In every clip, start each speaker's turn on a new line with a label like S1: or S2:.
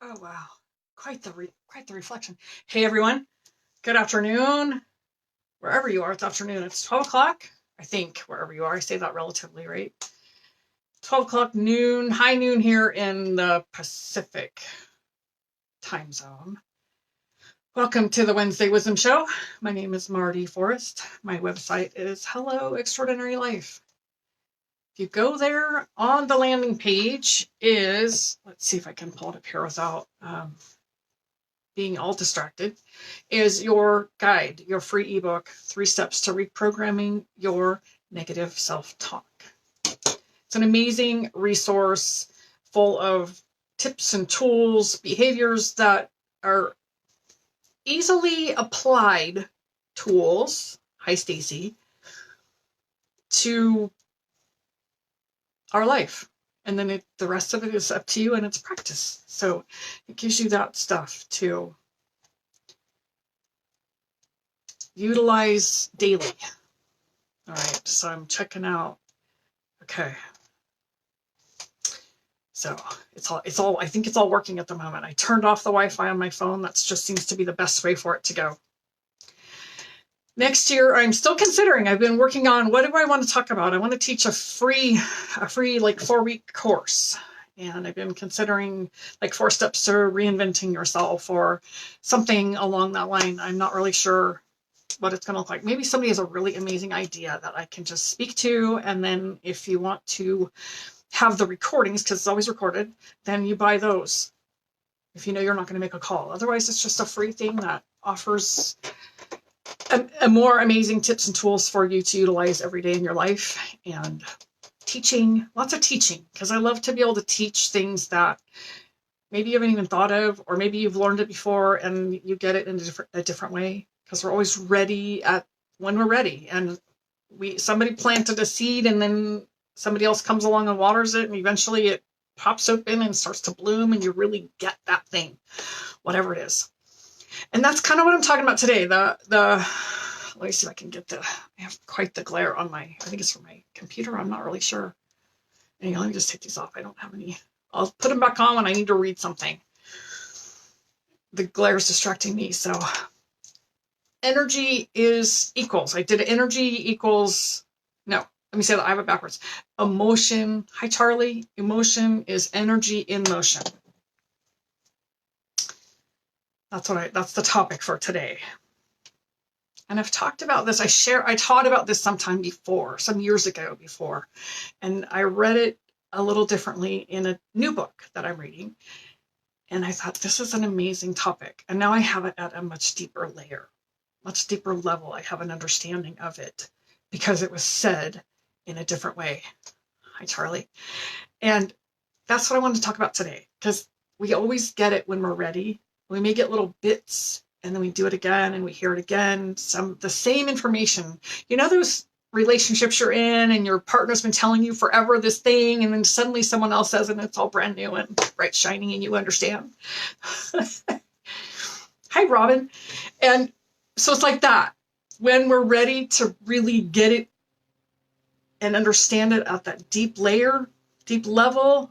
S1: Oh wow, quite the reflection. Hey everyone, good afternoon. Wherever you are, it's afternoon. It's 12 o'clock. I think wherever you are, I say that relatively right. 12 o'clock noon, high noon here in the Pacific time zone. Welcome to the Wednesday Wisdom Show. My name is Marty Forrest. My website is Hello Extraordinary Life. If you go there on the landing page is, let's see if I can pull it up here without being all distracted, is your guide, your free ebook, 3 Steps to Reprogramming Your Negative Self-Talk. It's an amazing resource full of tips and tools, behaviors that are easily applied tools, hi Stacy, to our life. And then the rest of it is up to you and it's practice. So it gives you that stuff to utilize daily. All right, so I'm checking out. Okay. So it's all, I think it's all working at the moment. I turned off the Wi-Fi on my phone. That just seems to be the best way for it to go. Next year, I'm still considering, I've been working on, what do I want to talk about? I want to teach a free like 4-week course. And I've been considering like 4 steps to reinventing yourself or something along that line. I'm not really sure what it's going to look like. Maybe somebody has a really amazing idea that I can just speak to. And then if you want to have the recordings, because it's always recorded, then you buy those if you know you're not going to make a call. Otherwise, it's just a free thing that offers a more amazing tips and tools for you to utilize every day in your life. And teaching, lots of teaching, because I love to be able to teach things that maybe you haven't even thought of, or maybe you've learned it before and you get it in a different way, because we're always ready when we're ready. And somebody planted a seed and then somebody else comes along and waters it, and eventually it pops open and starts to bloom, and you really get that thing, whatever it is. And that's kind of what I'm talking about today. Let me see if I can get I have quite the glare on I think it's from my computer. I'm not really sure. Anyway, let me just take these off. I don't have any. I'll put them back on when I need to read something. The glare is distracting me. So energy is equals. I did energy equals, no, let me say that I have it backwards. Emotion, hi Charlie, emotion is energy in motion. That's the topic for today. And I've talked about this. I taught about this some years ago before, and I read it a little differently in a new book that I'm reading. And I thought, this is an amazing topic. And now I have it at a much deeper layer, much deeper level. I have an understanding of it because it was said in a different way. Hi, Charlie. And that's what I wanted to talk about today, because we always get it when we're ready. We may get little bits and then we do it again and we hear it again. The same information. You know those relationships you're in and your partner's been telling you forever this thing, and then suddenly someone else says it and it's all brand new and bright shiny and you understand. Hi, Robin. And so it's like that. When we're ready to really get it and understand it at that deep layer, deep level,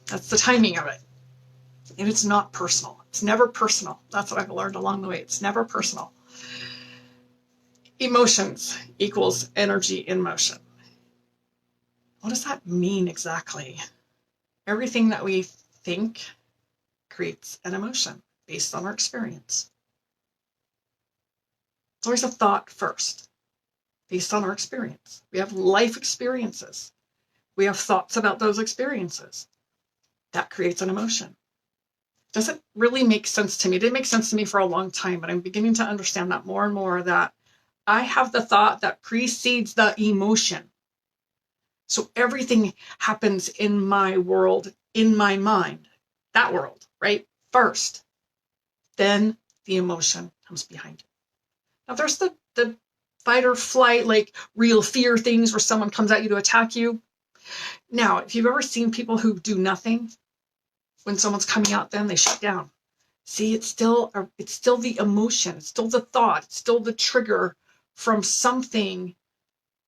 S1: that's the timing of it. And it's not personal. It's never personal. That's what I've learned along the way. It's never personal. Emotions equals energy in motion. What does that mean exactly? Everything that we think creates an emotion based on our experience. It's always a thought first, based on our experience. We have life experiences. We have thoughts about those experiences. That creates an emotion. Doesn't really make sense to me. It didn't make sense to me for a long time, but I'm beginning to understand that more and more, that I have the thought that precedes the emotion. So everything happens in my world, in my mind, that world, right? First, then the emotion comes behind it. Now there's the fight or flight, like real fear things where someone comes at you to attack you. Now, if you've ever seen people who do nothing, when someone's coming at them, they shut down. See, it's still the emotion, it's still the thought, it's still the trigger from something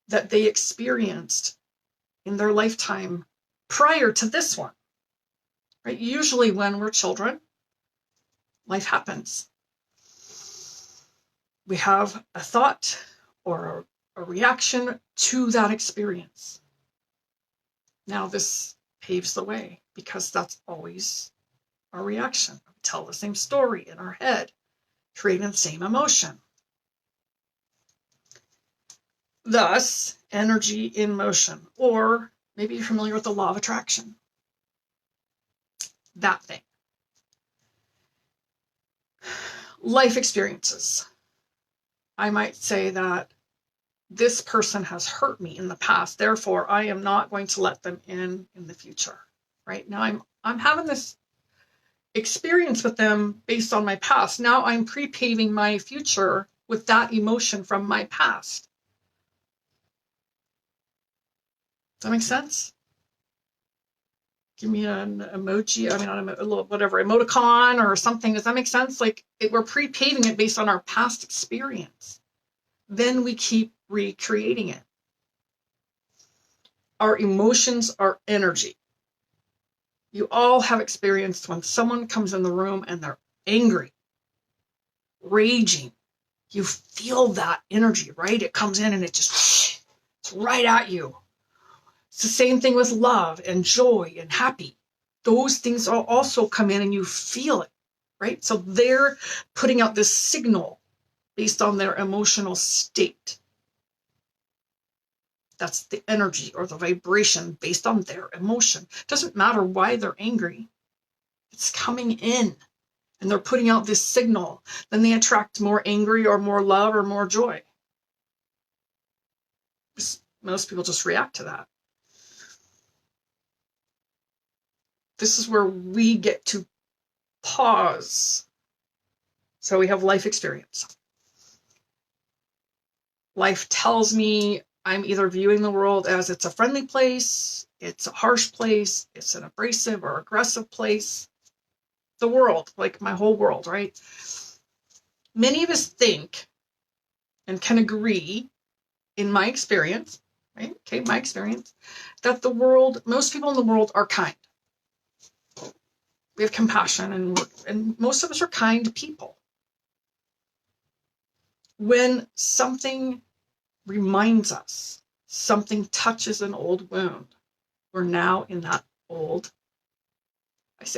S1: that they experienced in their lifetime prior to this one. right? Usually when we're children, life happens. We have a thought or a reaction to that experience. Now this paves the way because that's always our reaction. We tell the same story in our head, creating the same emotion. Thus, energy in motion, or maybe you're familiar with the law of attraction. That thing. Life experiences. I might say that this person has hurt me in the past, therefore I am not going to let them in the future. Right now I'm having this experience with them based on my past. Now I'm pre-paving my future with that emotion from my past. Does that make sense? Give me an emoji, I mean, not a little, whatever, emoticon or something. Does that make sense? Like we're pre-paving it based on our past experience. Then we keep recreating it. Our emotions are energy. You all have experienced when someone comes in the room and they're angry, raging. You feel that energy, right? It comes in and it's right at you. It's the same thing with love and joy and happy. Those things also come in and you feel it, right? So they're putting out this signal based on their emotional state. That's the energy or the vibration based on their emotion. It doesn't matter why they're angry. It's coming in and they're putting out this signal. Then they attract more angry or more love or more joy. Most people just react to that. This is where we get to pause. So we have life experience. Life tells me I'm either viewing the world as it's a friendly place, it's a harsh place, it's an abrasive or aggressive place. The world, like my whole world, right? Many of us think and can agree, in my experience, right? Okay, my experience, that the world, most people in the world are kind. We have compassion and most of us are kind people. When something reminds us, something touches an old wound, we're now in that old,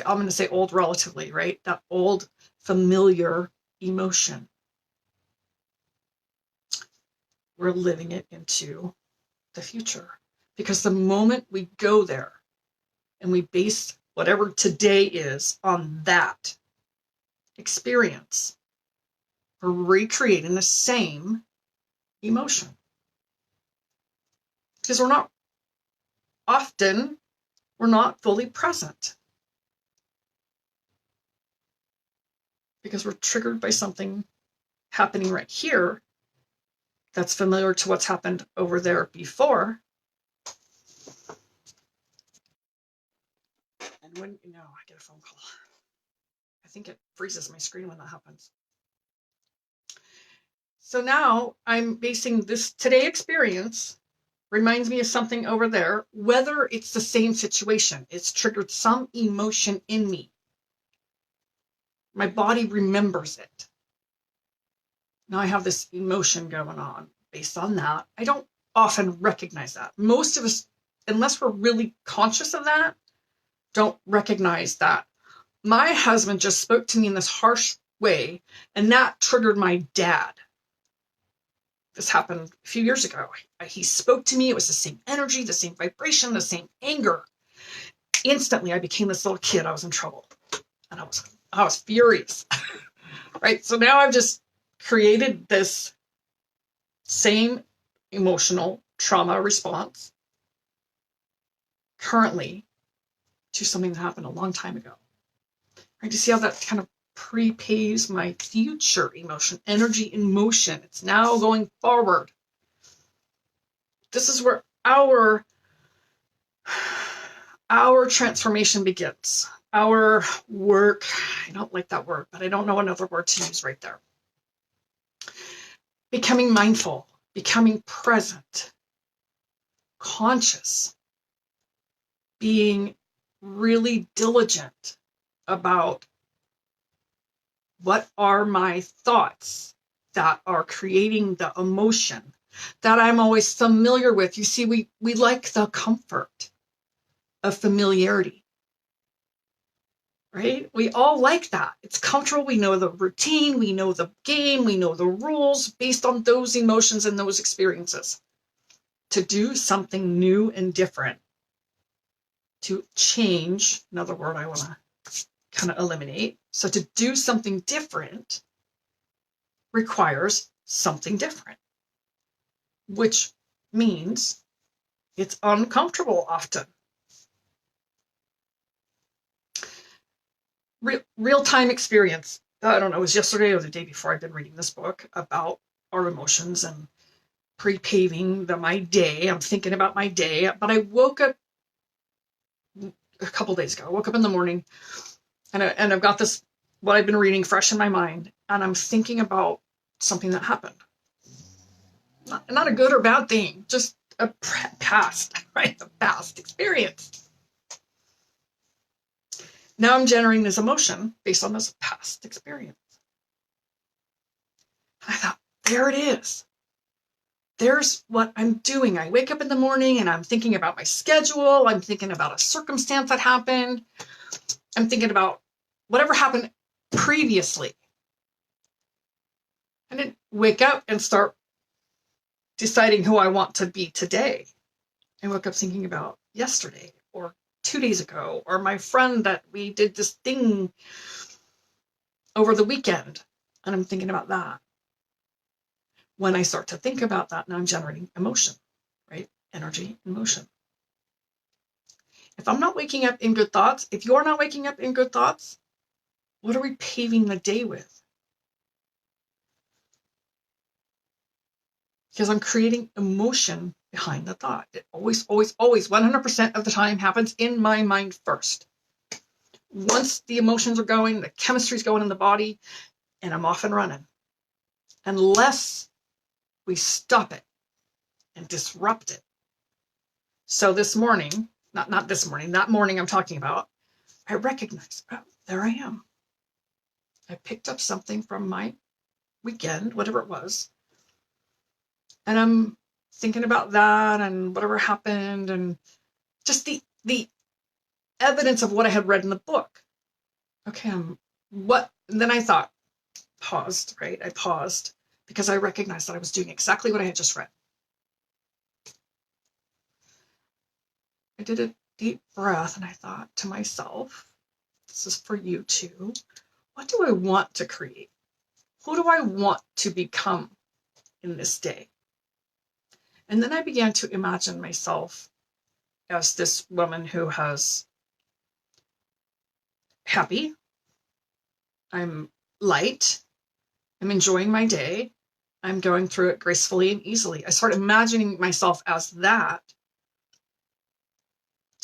S1: I'm going to say old relatively, right? That old familiar emotion. We're living it into the future. Because the moment we go there and we base whatever today is on that experience, we're recreating the same emotion. Because we're not fully present. Because we're triggered by something happening right here that's familiar to what's happened over there before. And when, I get a phone call. I think it freezes my screen when that happens. So now I'm basing this today experience reminds me of something over there, whether it's the same situation. It's triggered some emotion in me. My body remembers it. Now I have this emotion going on based on that. I don't often recognize that. Most of us, unless we're really conscious of that, don't recognize that. My husband just spoke to me in this harsh way, and that triggered my dad. This happened a few years ago. He spoke to me. It was the same energy, the same vibration, the same anger. Instantly, I became this little kid. I was in trouble. And I was furious. Right? So now I've just created this same emotional trauma response currently to something that happened a long time ago. Right? You see how that kind of prepaves my future emotion, energy in motion. It's now going forward. This is where our transformation begins. Our work, I don't like that word, but I don't know another word to use right there. Becoming mindful, becoming present, conscious, being really diligent about what are my thoughts that are creating the emotion that I'm always familiar with. You see, we like the comfort of familiarity, right? We all like that. It's comfortable. We know the routine, we know the game, we know the rules based on those emotions and those experiences. To do something new and different, to change, another word I want to kind of eliminate. So to do something different requires something different, which means it's uncomfortable often. Real-time experience. I don't know, it was yesterday or the day before. I've been reading this book about our emotions and pre-paving my day. I'm thinking about my day, but I woke up a couple days ago. I woke up in the morning and I've got this, what I've been reading fresh in my mind, and I'm thinking about something that happened. Not a good or bad thing, just a past, right? A past experience. Now I'm generating this emotion based on this past experience. And I thought, there it is. There's what I'm doing. I wake up in the morning and I'm thinking about my schedule. I'm thinking about a circumstance that happened. I'm thinking about whatever happened previously. I didn't wake up and start deciding who I want to be today. I woke up thinking about yesterday or 2 days ago, or my friend that we did this thing over the weekend. And I'm thinking about that. When I start to think about that, now I'm generating emotion, right? Energy and motion. If I'm not waking up in good thoughts, if you're not waking up in good thoughts, what are we paving the day with? Because I'm creating emotion behind the thought. It always, 100% of the time happens in my mind first. Once the emotions are going, the chemistry's going in the body, and I'm off and running. Unless we stop it and disrupt it. So this morning, not this morning, that morning I'm talking about, I recognized, oh, there I am. I picked up something from my weekend, whatever it was, and I'm thinking about that and whatever happened and just the evidence of what I had read in the book. Okay, and then I thought, paused, right? I paused because I recognized that I was doing exactly what I had just read. I did a deep breath and I thought to myself, this is for you too. What do I want to create? Who do I want to become in this day? And then I began to imagine myself as this woman who has happy, I'm light, I'm enjoying my day, I'm going through it gracefully and easily. I started imagining myself as that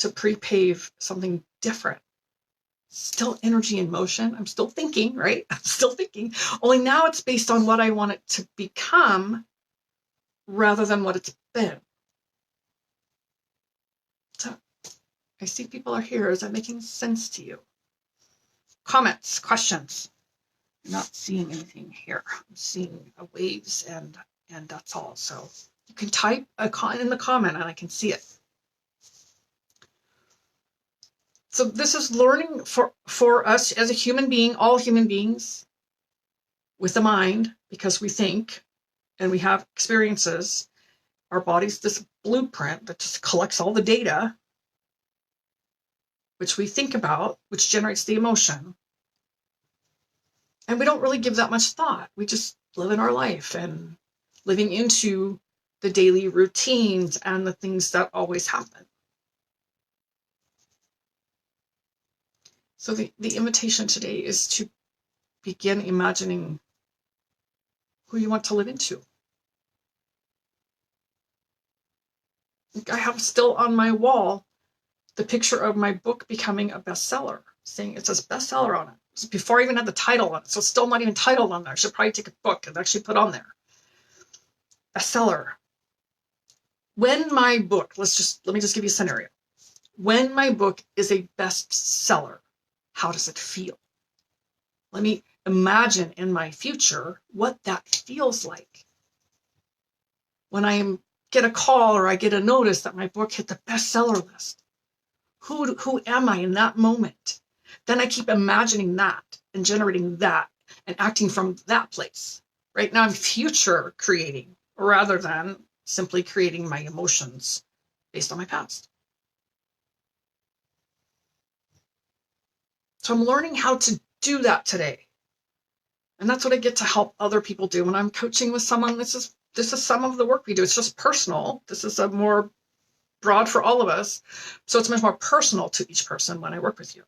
S1: to pre-pave something different. Still energy and motion. I'm still thinking, right? I'm still thinking. Only now it's based on what I want it to become rather than what it's been. So I see people are here. Is that making sense to you? Comments, questions? I'm not seeing anything here. I'm seeing waves and that's all. So you can type in the comment and I can see it. So this is learning for us as a human being, all human beings with a mind, because we think and we have experiences. Our body's this blueprint that just collects all the data, which we think about, which generates the emotion. And we don't really give that much thought. We just live in our life and living into the daily routines and the things that always happen. So the invitation today is to begin imagining who you want to live into. I have still on my wall the picture of my book becoming a bestseller, saying it says bestseller on it. So before I even had the title on it, so still not even titled on there. I should probably take a book and actually put on there. Bestseller. When my book, let me just give you a scenario. when my book is a bestseller, how does it feel? Let me imagine in my future what that feels like. When I get a call or I get a notice that my book hit the bestseller list, who am I in that moment? Then I keep imagining that and generating that and acting from that place. Right now I'm future creating rather than simply creating my emotions based on my past. So I'm learning how to do that today. And that's what I get to help other people do when I'm coaching with someone. This is some of the work we do. It's just personal. This is a more broad for all of us. So it's much more personal to each person when I work with you.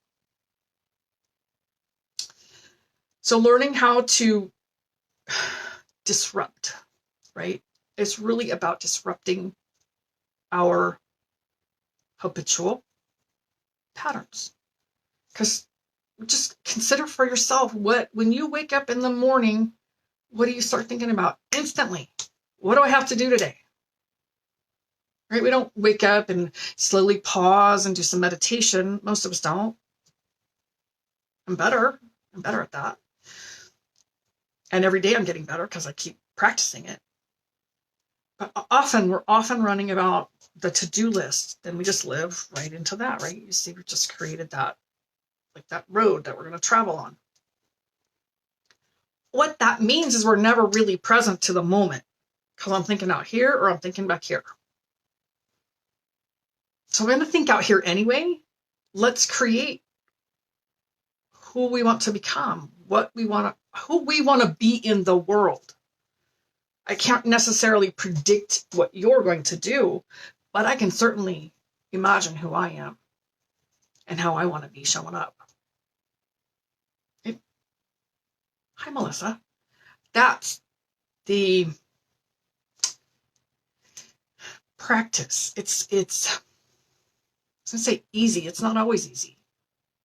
S1: So learning how to disrupt, right? It's really about disrupting our habitual patterns. Because just consider for yourself when you wake up in the morning, what do you start thinking about instantly? What do I have to do today? Right? We don't wake up and slowly pause and do some meditation. Most of us don't. I'm better at that. And every day I'm getting better because I keep practicing it. But we're often running about the to-do list, then we just live right into that, right? You see, we just created that, like that road that we're going to travel on. What that means is we're never really present to the moment because I'm thinking out here or I'm thinking back here. So I'm going to think out here anyway. Let's create who we want to become, who we want to be in the world. I can't necessarily predict what you're going to do, but I can certainly imagine who I am and how I want to be showing up. Hi, Melissa. That's the practice. It's I was going to say easy. It's not always easy.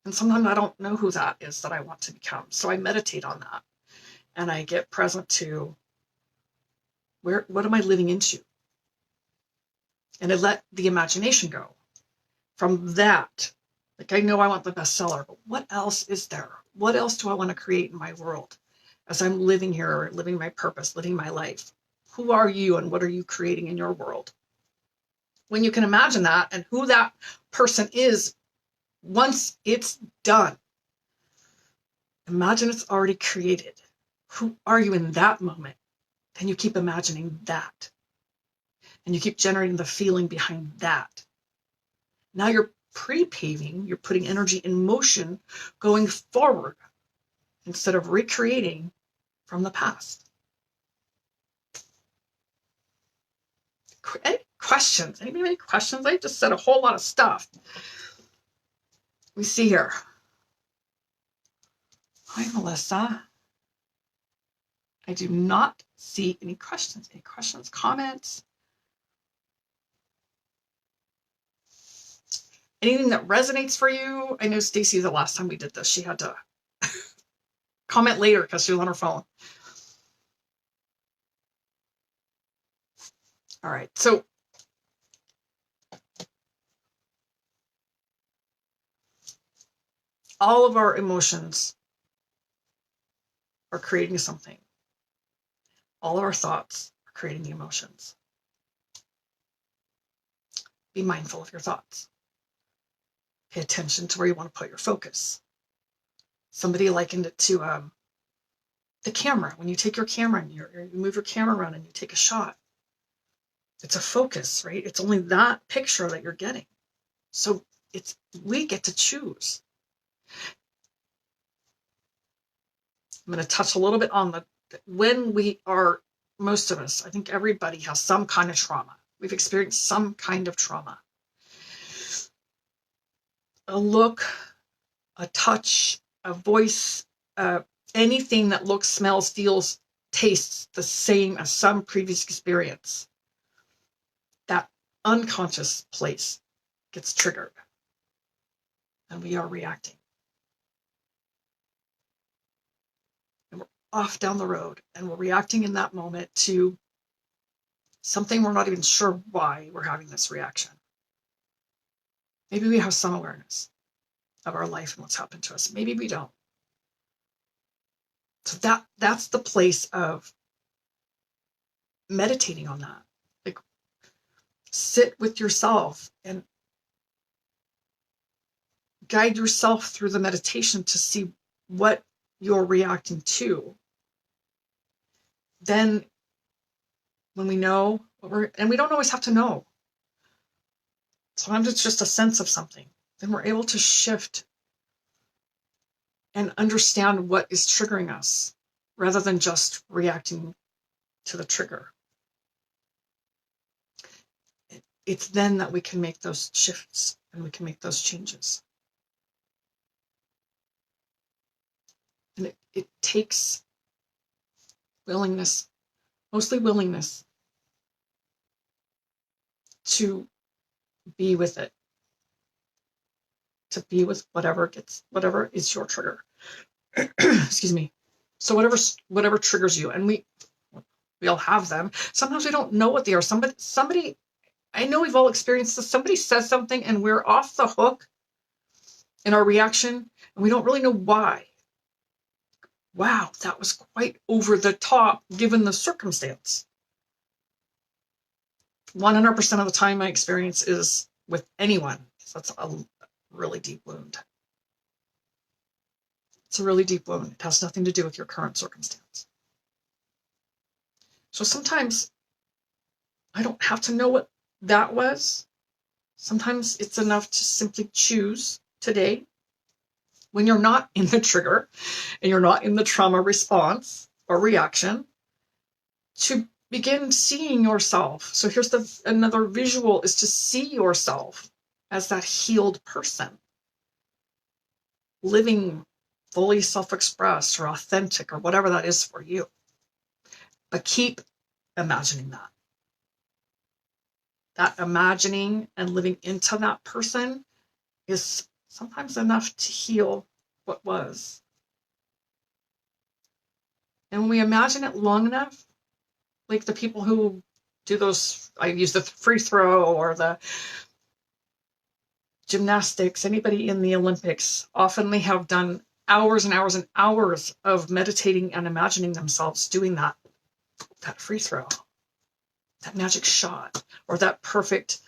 S1: And sometimes I don't know who that is that I want to become. So I meditate on that and I get present to what am I living into? And I let the imagination go. From that, like I know I want the bestseller, but what else is there? What else do I want to create in my world as I'm living here, living my purpose, living my life? Who are you and what are you creating in your world? When you can imagine that and who that person is, once it's done, imagine it's already created. Who are you in that moment? Then you keep imagining that. And you keep generating the feeling behind that. Now you're pre-paving, you're putting energy in motion going forward instead of recreating from the past. Any questions? Anybody have any questions? I just said a whole lot of stuff. We see here. Hi, Melissa. I do not see any questions. Any questions, comments? Anything that resonates for you? I know Stacy, the last time we did this, she had to comment later because she was on her phone. All right, so all of our emotions are creating something. All of our thoughts are creating the emotions. Be mindful of your thoughts. Pay attention to where you want to put your focus. Somebody likened it to the camera. When you take your camera and you move your camera around and you take a shot, it's a focus, right? It's only that picture that you're getting. So we get to choose. I'm going to touch a little bit on when we are, most of us, I think everybody has some kind of trauma. We've experienced some kind of trauma. A look, a touch, a voice, anything that looks, smells, feels, tastes the same as some previous experience. That unconscious place gets triggered and we are reacting. And we're off down the road and we're reacting in that moment to something we're not even sure why we're having this reaction. Maybe we have some awareness of our life and what's happened to us. Maybe we don't. So that's the place of meditating on that. Like, sit with yourself and guide yourself through the meditation to see what you're reacting to. Then when we know and we don't always have to know. Sometimes it's just a sense of something. Then we're able to shift and understand what is triggering us rather than just reacting to the trigger. It's then that we can make those shifts and we can make those changes. And it takes willingness, mostly willingness, to be with it, to be with whatever is your trigger. Excuse me. So whatever triggers you, and we all have them. Sometimes we don't know what they are. Somebody, I know we've all experienced this. Somebody says something and we're off the hook in our reaction, and we don't really know why. Wow, that was quite over the top given the circumstance. 100% of the time my experience is with anyone. That's a really deep wound. It's a really deep wound. It has nothing to do with your current circumstance. So sometimes I don't have to know what that was. Sometimes it's enough to simply choose today, when you're not in the trigger and you're not in the trauma response or reaction, to begin seeing yourself. So here's another visual, is to see yourself as that healed person, living fully self-expressed or authentic or whatever that is for you. But keep imagining that. That imagining and living into that person is sometimes enough to heal what was. And when we imagine it long enough, like the people who do those, I use the free throw or the gymnastics, anybody in the Olympics, often they have done hours and hours and hours of meditating and imagining themselves doing that free throw, that magic shot, or that perfect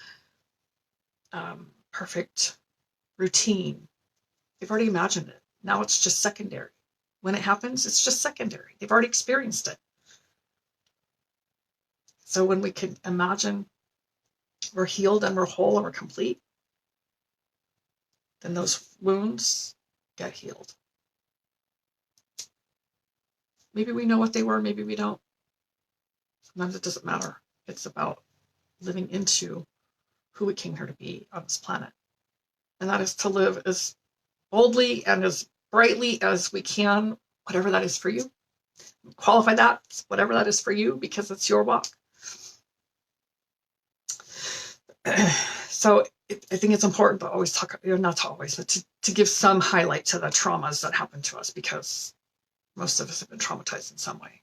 S1: routine. They've already imagined it. Now it's just secondary. When it happens, it's just secondary. They've already experienced it. So when we can imagine we're healed and we're whole and we're complete, then those wounds get healed. Maybe we know what they were, maybe we don't. Sometimes it doesn't matter. It's about living into who we came here to be on this planet. And that is to live as boldly and as brightly as we can, whatever that is for you. Qualify that, whatever that is for you, because it's your walk. So I think it's important to always talk, not always, but to give some highlight to the traumas that happen to us, because most of us have been traumatized in some way.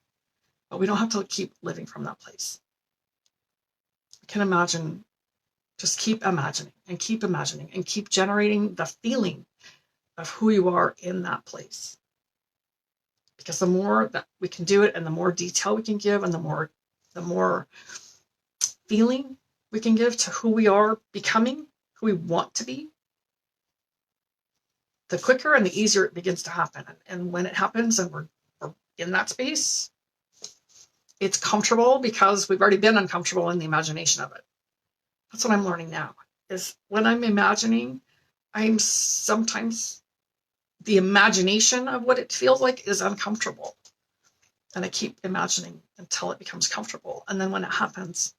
S1: But we don't have to keep living from that place. We can imagine, just keep imagining and keep generating the feeling of who you are in that place. Because the more that we can do it and the more detail we can give and the more feeling we can give to who we are becoming, who we want to be, the quicker and the easier it begins to happen. And when it happens and we're in that space, it's comfortable because we've already been uncomfortable in the imagination of it. That's what I'm learning now, is when I'm imagining, I'm sometimes, the imagination of what it feels like is uncomfortable. And I keep imagining until it becomes comfortable. And then when it happens,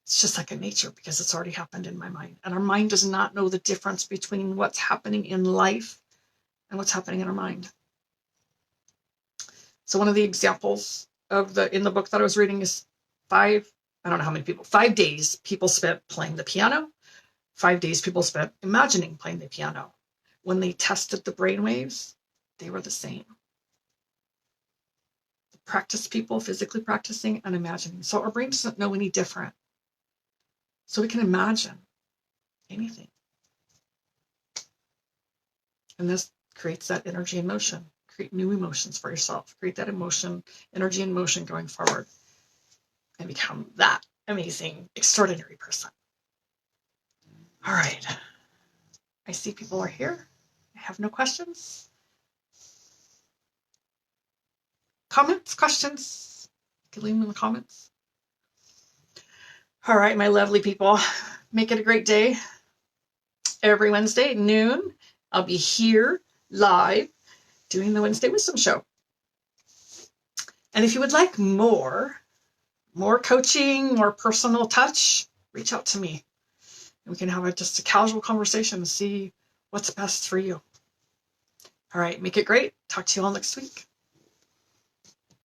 S1: it's just second nature because it's already happened in my mind. And our mind does not know the difference between what's happening in life and what's happening in our mind. So one of the examples in the book that I was reading is 5 days people spent playing the piano, 5 days people spent imagining playing the piano. When they tested the brain waves, they were the same. The practice people physically practicing and imagining. So our brain doesn't know any different. So we can imagine anything. And this creates that energy and motion. Create new emotions for yourself. Create that emotion, energy and motion going forward, and become that amazing, extraordinary person. All right. I see people are here. I have no questions. Comments, questions? You can leave them in the comments. All right, my lovely people. Make it a great day. Every Wednesday at noon, I'll be here live doing the Wednesday Wisdom Show. And if you would like more coaching, more personal touch, reach out to me. And we can have just a casual conversation and see what's best for you. All right, make it great. Talk to you all next week.